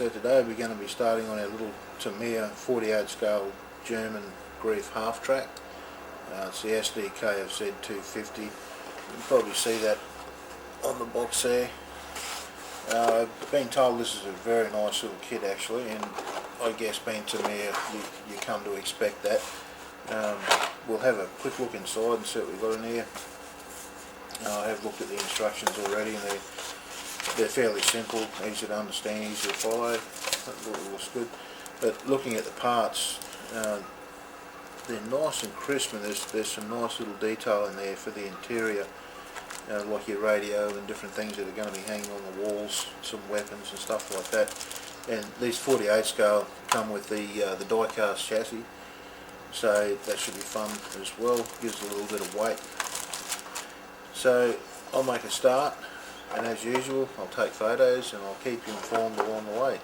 So today we're going to be starting on our little Tamiya 48 scale German greif half track. It's the sd.kfz 250. You can probably see that on the box there. I've been told this is a very nice little kit actually, and I guess being Tamiya you come to expect that. We'll have a quick look inside and see what we've got in here. I have looked at the instructions already, and they're fairly simple, easy to understand, easy to follow. That looks good. But looking at the parts, they're nice and crisp, and there's some nice little detail in there for the interior, like your radio and different things that are going to be hanging on the walls, some weapons and stuff like that. And these 48 scale come with the die-cast chassis, so that should be fun as well. Gives a little bit of weight. So I'll make a start, and as usual I'll take photos and I'll keep you informed along the way.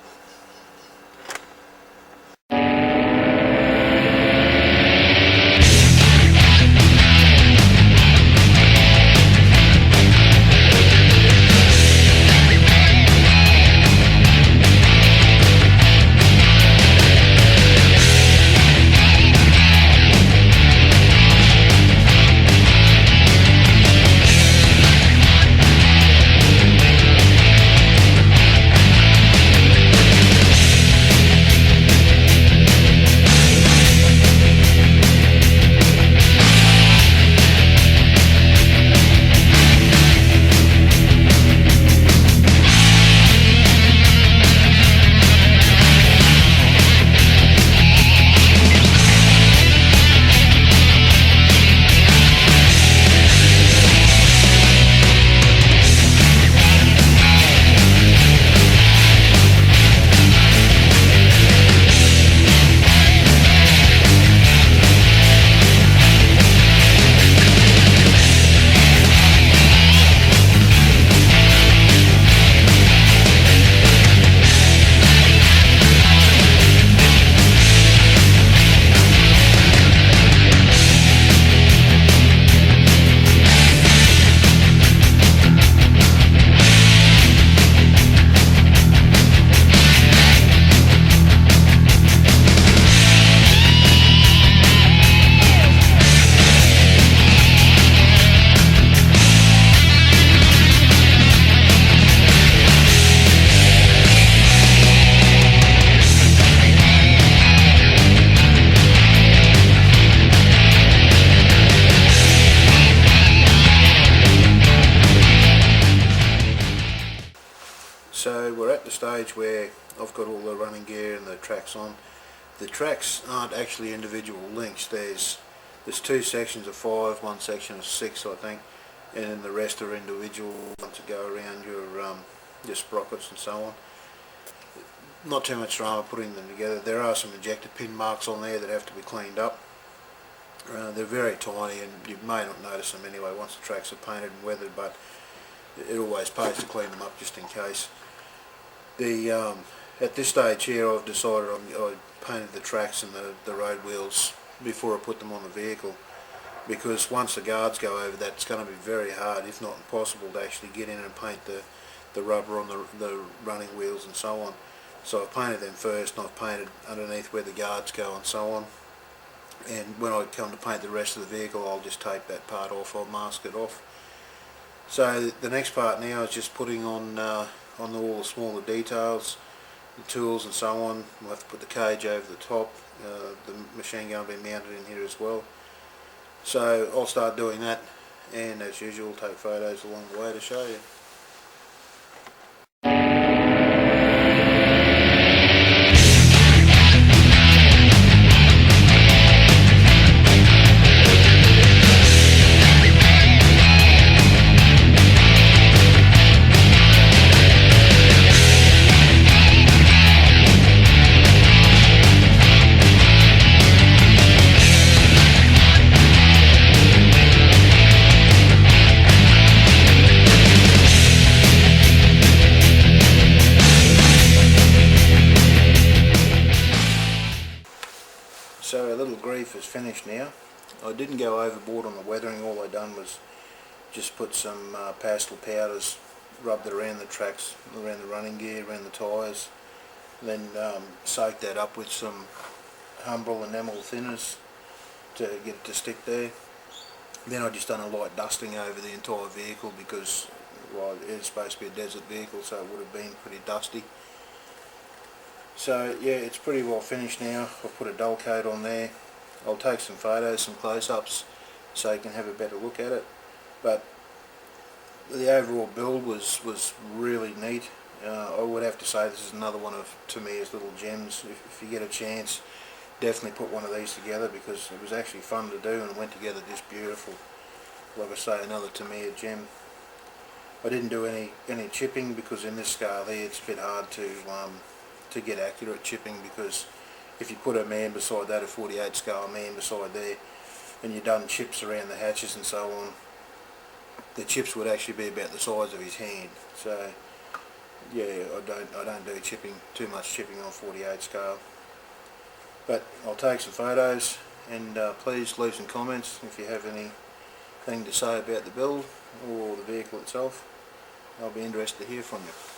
So we're at the stage where I've got all the running gear and the tracks on. The tracks aren't actually individual links. There's two sections of 5, one section of 6 I think, and then the rest are individual ones that go around your sprockets and so on. Not too much drama putting them together. There are some ejector pin marks on there that have to be cleaned up. They're very tiny, and you may not notice them anyway once the tracks are painted and weathered, but it always pays to clean them up just in case. At this stage here I've decided I painted the tracks and the road wheels before I put them on the vehicle, because once the guards go over that, it's going to be very hard, if not impossible, to actually get in and paint the rubber on the running wheels and so on. So I've painted them first, and I've painted underneath where the guards go and so on, and when I come to paint the rest of the vehicle I'll just take that part off, I'll mask it off. So the next part now is just putting on all the smaller details, the tools and so on. We'll have to put the cage over the top, the machine gun will be mounted in here as well. So I'll start doing that, and as usual take photos along the way to show you. So our little greif is finished now. I didn't go overboard on the weathering. All I done was just put some pastel powders, rubbed it around the tracks, around the running gear, around the tyres, then soak that up with some Humbrol enamel thinners to get it to stick there. Then I just done a light dusting over the entire vehicle because, well, it's supposed to be a desert vehicle, so it would have been pretty dusty. So yeah, it's pretty well finished now. I've put a dull coat on there. I'll take some photos, some close-ups, so you can have a better look at it. But the overall build was really neat. I would have to say this is another one of Tamiya's little gems. If you get a chance, definitely put one of these together because it was actually fun to do and it went together just beautiful. Like I say, another Tamiya gem. I didn't do any chipping because in this scale here it's a bit hard to get accurate chipping, because if you put a man beside that, a 48 scale man beside there, and you've done chips around the hatches and so on, the chips would actually be about the size of his hand. So yeah, I don't do chipping, too much chipping on 48 scale. But I'll take some photos, and please leave some comments if you have anything to say about the build or the vehicle itself. I'll be interested to hear from you.